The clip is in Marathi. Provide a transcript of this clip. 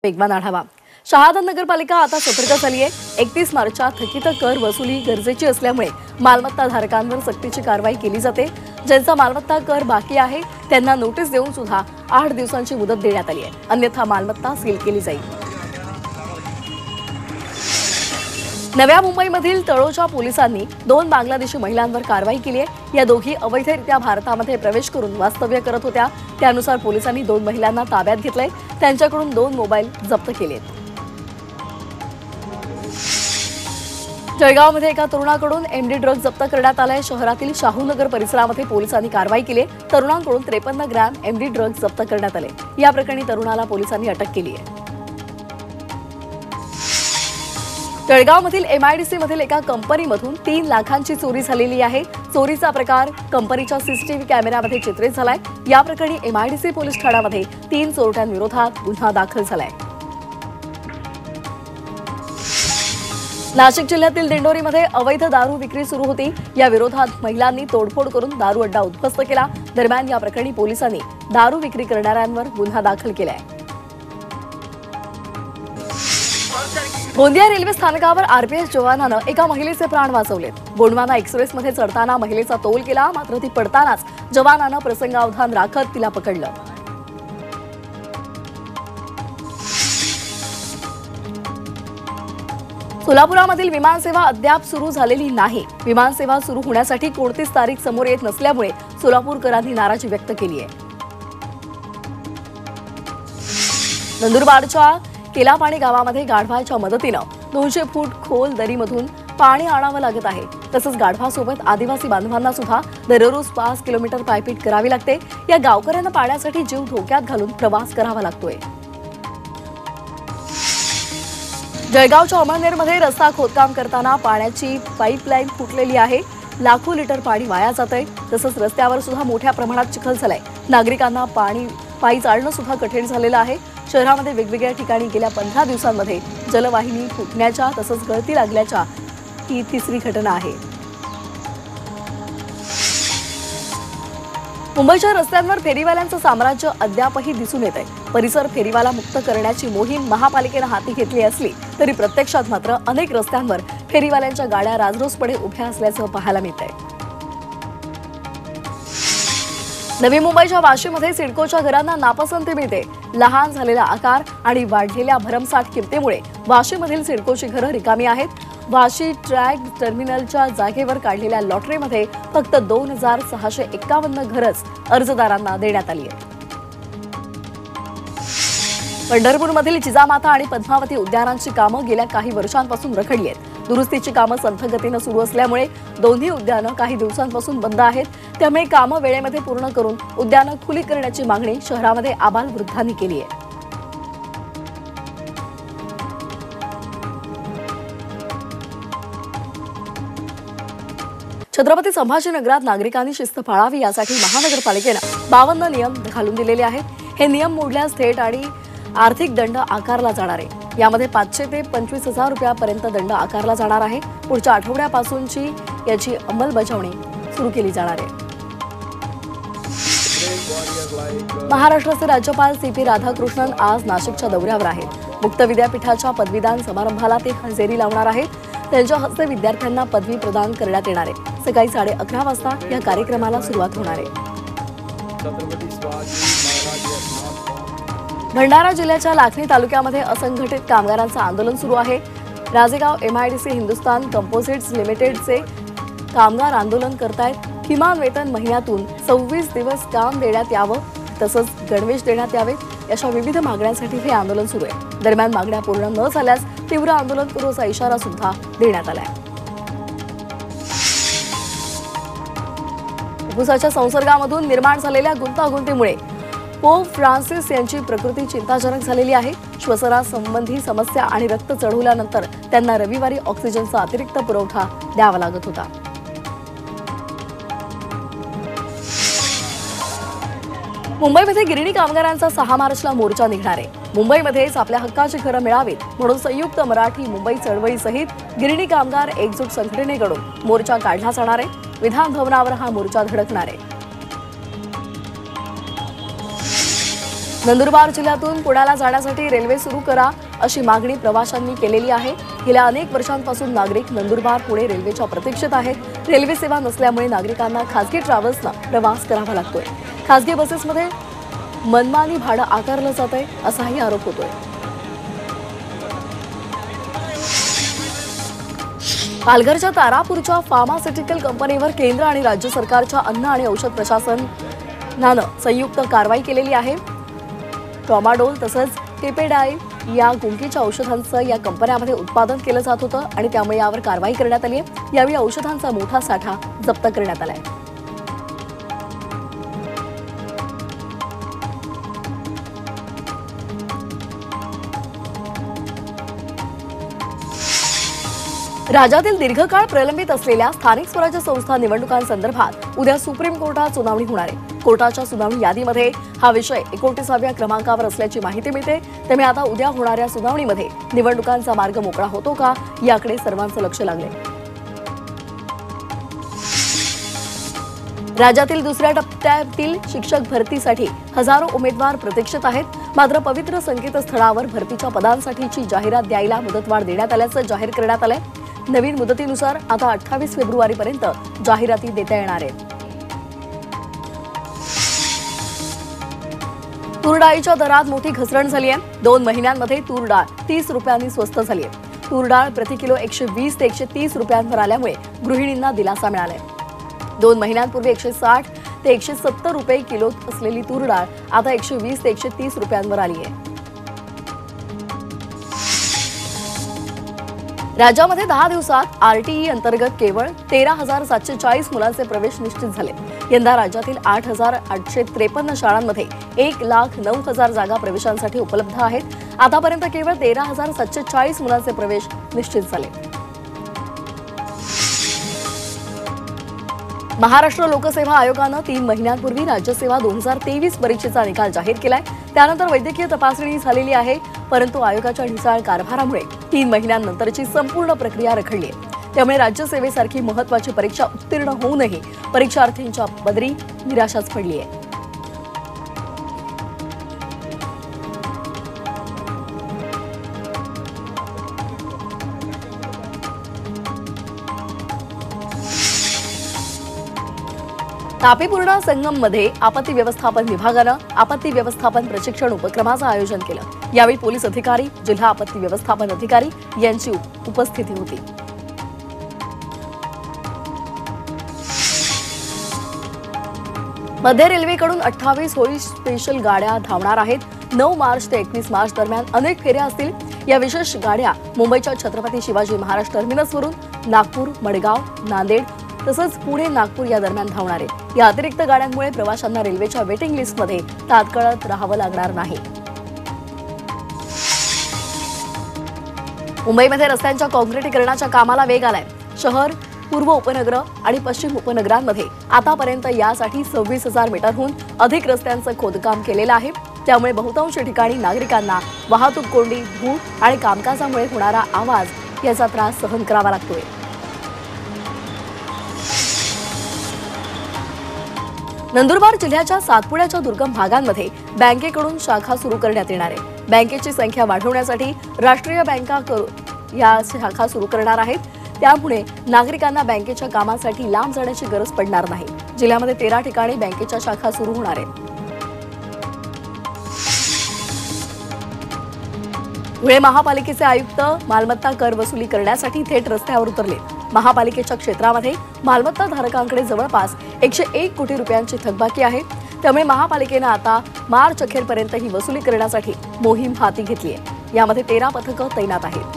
वेगवान आढावा। शहादा नगरपालिका आता सतर्क झाली आहे। 31 मार्चच्या थकीत कर वसुली गरजेची असल्यामुळे मालमत्ता धारकांवर सक्तीची कारवाई केली जाते। ज्यांचा मालमत्ता कर बाकी आहे त्यांना नोटीस देऊन सुद्धा 8 दिवसांची मुदत देण्यात आली आहे, अन्यथा मालमत्ता सील केली जाईल। नव्या मुंबईमधील तळोजा पोलिसांनी 2 बांगलादेशी महिलांवर कारवाई केली आहे। या दोघी अवैधरित्या भारतामध्ये प्रवेश करून वास्तव्य करत होत्या। त्यानुसार पोलिसांनी 2 महिलांना ताब्यात घेतलंय। त्यांच्याकडून 2 मोबाईल जप्त केलेत। जळगावमध्ये एका तरुणाकडून एमडी ड्रग्ज जप्त करण्यात आलाय। शहरातील शाहूनगर परिसरामध्ये पोलिसांनी कारवाई केली। तरुणाकडून 53 ग्रॅम एमडी ड्रग्ज जप्त करण्यात आले। या प्रकरणी तरुणाला पोलिसांनी अटक केली आहे। जळगावमधील एमआयडीसी मधील एका कंपनीमधून 3 लाखांची चोरी झालेली आहे। चोरीचा प्रकार कंपनीच्या सीसीटीव्ही कॅमेऱ्यामध्ये चित्रित झालाय। या प्रकरणी एमआयडीसी पोलीस ठाण्यामध्ये 3 चोरट्यांविरोधात गुन्हा दाखल झालाय। नाशिक जिल्ह्यातील दिंडोरीमध्ये अवैध दारू विक्री सुरू होती। या विरोधात महिलांनी तोडफोड करून दारू अड्डा उद्ध्वस्त केला। दरम्यान या प्रकरणी पोलिसांनी दारू विक्री करणाऱ्यांवर गुन्हा दाखल केलाय। गोंदिया रेल्वे स्थानकावर आरपीएफ जवानानं एका महिलेचे प्राण वाचवले। गोंडवाना एक्सप्रेसमध्ये चढताना महिलेचा तोल केला, मात्र ती पडतानाच जवानानं प्रसंगावधान राखत तिला पकडलं। सोलापुरामधील विमानसेवा अद्याप सुरू झालेली नाही। विमानसेवा सुरू होण्यासाठी कोणतीच तारीख समोर येत नसल्यामुळे सोलापूरकरांनी नाराजी व्यक्त केली आहे। नंदुरबारच्या केलापाणी गावामध्ये गाढवाच्या मदतीनं 200 फूट खोल दरीमधून पाणी आणावं लागत आहे। तसंच गाढवासोबत आदिवासी बांधवांना सुद्धा दररोज 5 किलोमीटर पायपीट करावी लागते। या गावकऱ्यांना पाण्यासाठी जीव धोक्यात घालून प्रवास करावा लागतोय। जळगावच्या अमळनेरमध्ये रस्ता खोदकाम करताना पाण्याची पाईपलाईन फुटलेली आहे। लाखो लिटर पाणी वाया जातंय। तसंच रस्त्यावर सुद्धा मोठ्या प्रमाणात चिखल झालाय। नागरिकांना पायी चालणं सुद्धा कठीण झालेलं आहे। शहरामध्ये वेगवेगळ्या ठिकाणी गेल्या 15 दिवसांमध्ये जलवाहिनी फुटण्याच्या तसंच गळती लागल्याच्या ही 3री घटना आहे। मुंबईच्या रस्त्यांवर फेरीवाल्यांचं साम्राज्य अद्यापही दिसून येत आहे। परिसर फेरीवाला मुक्त करण्याची मोहीम महापालिकेनं हाती घेतली असली तरी प्रत्यक्षात मात्र अनेक रस्त्यांवर फेरीवाल्यांच्या गाड्या राजरोसपणे उभ्या असल्याचं पाहायला मिळतंय। नवी मुंबईच्या वाशीमध्ये सिडकोच्या घरांना नापसंती मिळते। लहान झालेला आकार आणि वाढलेल्या भरमसाठ किमतीमुळे वाशीमधील सिडकोची घरं रिकामी आहेत। वाशी ट्रॅक टर्मिनलच्या जागेवर काढलेल्या लॉटरीमध्ये फक्त 2651 घरच अर्जदारांना देण्यात आली आहेत। पंढरपूरमधील जिजामाता आणि पद्मावती उद्यानांची कामं गेल्या काही वर्षांपासून रखडली आहेत। दुरुस्तीची कामं संथ गतीनं सुरू असल्यामुळे दोन्ही उद्यानं काही दिवसांपासून बंद आहेत। त्यामुळे कामं वेळेमध्ये पूर्ण करून उद्यानं खुली करण्याची मागणी शहरामध्ये आबालवृद्धांनी केली आहे। छत्रपती संभाजीनगरात नागरिकांनी शिस्त पाळावी यासाठी महानगरपालिकेनं 52 नियम घालून दिलेले आहेत। हे नियम मोडल्यास थेट आणि आर्थिक दंड आकारला जाणार आहे। यामध्ये 500 ते 25,000 रुपयांपर्यंत दंड आकारला जाणार आहे। पुढच्या आठवड्यापासूनची याची अंमलबजावणी सुरू केली जाणार आहे। महाराष्ट्राचे राज्यपाल CP राधाकृष्णन आज नाशिकच्या दौऱ्यावर आहेत। मुक्त विद्यापीठाच्या पदवीदान समारंभाला ते हजेरी लावणार आहेत। त्यांच्या हस्ते विद्यार्थ्यांना पदवी प्रदान करण्यात येणार आहे। सकाळी 11:30 वाजता या कार्यक्रमाला सुरुवात होणार आहे। भंडारा जिल्ह्याच्या लाखनी तालुक्यामध्ये असंघटित कामगारांचं आंदोलन सुरू आहे। राजेगाव एमआयडीसी हिंदुस्तान कंपोजिट्स लिमिटेडचे कामगार आंदोलन करतायत। किमान वेतन महिन्यातून 26 दिवस काम देण्यात यावं, तसंच गणवेश देण्यात यावेत अशा विविध मागण्यांसाठी हे आंदोलन सुरू आहे। दरम्यान मागण्या पूर्ण न झाल्यास तीव्र आंदोलन करू असा इशारा सुद्धा देण्यात आलाय। फुफ्फुसाच्या संसर्गामधून निर्माण झालेल्या गुंतागुंतीमुळे पोप फ्रान्सिस यांची प्रकृती चिंताजनक झालेली आहे। श्वसनासंबंधी समस्या आणि रक्त चढवल्यानंतर त्यांना रविवारी ऑक्सिजनचा अतिरिक्त पुरवठा द्यावा लागत होता। मुंबईमध्ये गिरणी कामगारांचा 6 मार्चला मोर्चा निघणार आहे। मुंबईमध्येच आपल्या हक्काची घरं मिळावीत म्हणून संयुक्त मराठी मुंबई चळवळीसहित गिरणी कामगार एकजूट संघटनेकडून मोर्चा काढला जाणार आहे। विधान भवनावर हा मोर्चा धडकणार आहे। नंदुरबार जिल्ह्यातून पुण्याला जाण्यासाठी रेल्वे सुरू करा अशी मागणी प्रवाशांनी केलेली आहे। गेल्या अनेक वर्षांपासून नागरिक नंदुरबार पुणे रेल्वेच्या प्रतीक्षेत आहेत। रेल्वे सेवा नसल्यामुळे नागरिकांना खासगी ट्रॅव्हल्सना प्रवास करावा लागतोय। खासगी बसेसमध्ये मनमानी भाडं आकारलं जातंय असाही आरोप होतोय। पालघरच्या तारापूरच्या फार्मास्युटिकल कंपनीवर केंद्र आणि राज्य सरकारच्या अन्न आणि औषध प्रशासनानं संयुक्त कारवाई केलेली आहे। ट्रॉमाडोल तसंच टेपेडाइल या गुंगीच्या औषधांचं या कंपन्यांमध्ये उत्पादन केलं जात होतं आणि त्यामुळे यावर कारवाई करण्यात आली आहे। यावेळी औषधांचा मोठा साठा जप्त करण्यात आलाय। राज्यातील दीर्घकाळ प्रलंबित असलेल्या स्थानिक स्वराज्य संस्था निवडणुकांसंदर्भात उद्या सुप्रीम कोर्टात सुनावणी होणार आहे। कोर्टाच्या सुनावणी यादीमध्ये हा विषय 29व्या क्रमांकावर असल्याची माहिती मिळते। त्यामुळे आता उद्या होणाऱ्या सुनावणीमध्ये निवडणुकांचा मार्ग मोकळा होतो का याकडे सर्वांचं लक्ष लागले। राज्यातील दुसऱ्या टप्प्यातील शिक्षक भरतीसाठी हजारो उमेदवार प्रतीक्षेत आहेत। मात्र पवित्र संकेतस्थळावर भरतीच्या पदांसाठीची जाहिरात द्यायला मुदतवाढ देण्यात आल्याचं जाहीर करण्यात आलंय। नवीन मुदतीनुसार आता 28 फेब्रुवारीपर्यंत जाहिराती देता येणार आहेत। तूर डाळीच्या दरात मोठी घसरण झाली आहे। 2 महिन्यांमध्ये तूर डाळ 30 रुपयांनी स्वस्त झाली आहे। तूर डाळ प्रति किलो 120 ते 130 रुपयांवर आल्यामुळे गृहिणींना दिलासा मिळालाय। 2 महिन्यांपूर्वी 160 ते 170 रुपये किलो असलेली तूर डाळ आता 120 ते 130 रुपयांवर आली आहे। राज्यामध्ये 10 दिवसात आरटीई अंतर्गत केवळ 13,740 मुलांचे प्रवेश निश्चित झाले। यंदा राज्यातील 8,853 शाळांमध्ये 1,09,000 जागा प्रवेशांसाठी उपलब्ध आहेत। आतापर्यंत केवळ 13,740 मुलांचे प्रवेश निश्चित झाले। महाराष्ट्र लोकसेवा आयोगानं 3 महिन्यांपूर्वी राज्यसेवा 2023 परीक्षेचा निकाल जाहीर केलाय। त्यानंतर वैद्यकीय तपासणी झालेली आहे, परंतु आयोगाच्या ढिसाळ कारभारामुळे 3 महिन्यांनंतरची संपूर्ण प्रक्रिया रखडली आहे। त्यामुळे राज्यसेवेसारखी महत्त्वाची परीक्षा उत्तीर्ण होऊनही परीक्षार्थींच्या पदरी निराशाच पडली आहे। तापी पूर्णा संगममध्ये आपत्ती व्यवस्थापन विभागानं आपत्ती व्यवस्थापन प्रशिक्षण उपक्रमाचं आयोजन केलं। यावेळी पोलीस अधिकारी, जिल्हा आपत्ती व्यवस्थापन अधिकारी यांची उपस्थिती होती। मध्य रेल्वेकडून 28 होळी स्पेशल गाड्या धावणार आहेत। 9 मार्च ते 21 मार्च दरम्यान अनेक फेऱ्या असतील। या विशेष गाड्या मुंबईच्या छत्रपती शिवाजी महाराज टर्मिनसवरून नागपूर, मडगाव, नांदेड तसंच पुणे नागपूर या दरम्यान धावणार आहे। या अतिरिक्त गाड्यांमुळे प्रवाशांना रेल्वेच्या वेटिंग लिस्टमध्ये तात्काळात राहावं लागणार नाही। मुंबईमध्ये रस्त्यांच्या काँक्रिटीकरणाच्या कामाला वेग आलाय। शहर, पूर्व उपनगर आणि पश्चिम उपनगरांमध्ये आतापर्यंत यासाठी 26,000 मीटरहून अधिक रस्त्यांचं खोदकाम केलेलं आहे। त्यामुळे बहुतांश ठिकाणी नागरिकांना वाहतूक कोंडी, धूळ आणि कामकाजामुळे होणारा आवाज याचा त्रास सहन करावा लागतोय। नंदुरबार जिल्ह्याच्या सातपुड्याच्या दुर्गम भागांमध्ये बँकेकडून शाखा सुरू करण्यात येणार आहे। बँकेची संख्या वाढवण्यासाठी राष्ट्रीय बँका या शाखा सुरू करणार आहेत। त्यामुळे नागरिकांना बँकेच्या कामासाठी लांब जाण्याची गरज पडणार नाही। जिल्ह्यामध्ये 13 ठिकाणी बँकेच्या शाखा सुरू होणार आहेत। धुळे महापालिकेचे आयुक्त मालमत्ता कर वसुली करण्यासाठी थेट रस्त्यावर उतरले। महापालिकेच्या क्षेत्रामध्ये मालमत्ता धारकांकडे जवळपास 101 कोटी रुपयांची थकबाकी आहे। त्यामुळे महापालिकेने आता मार्च अखेरपर्यंत ही वसुली करण्यासाठी मोहीम हाती घेतली आहे। यामध्ये 13 पथकं तैनात आहेत।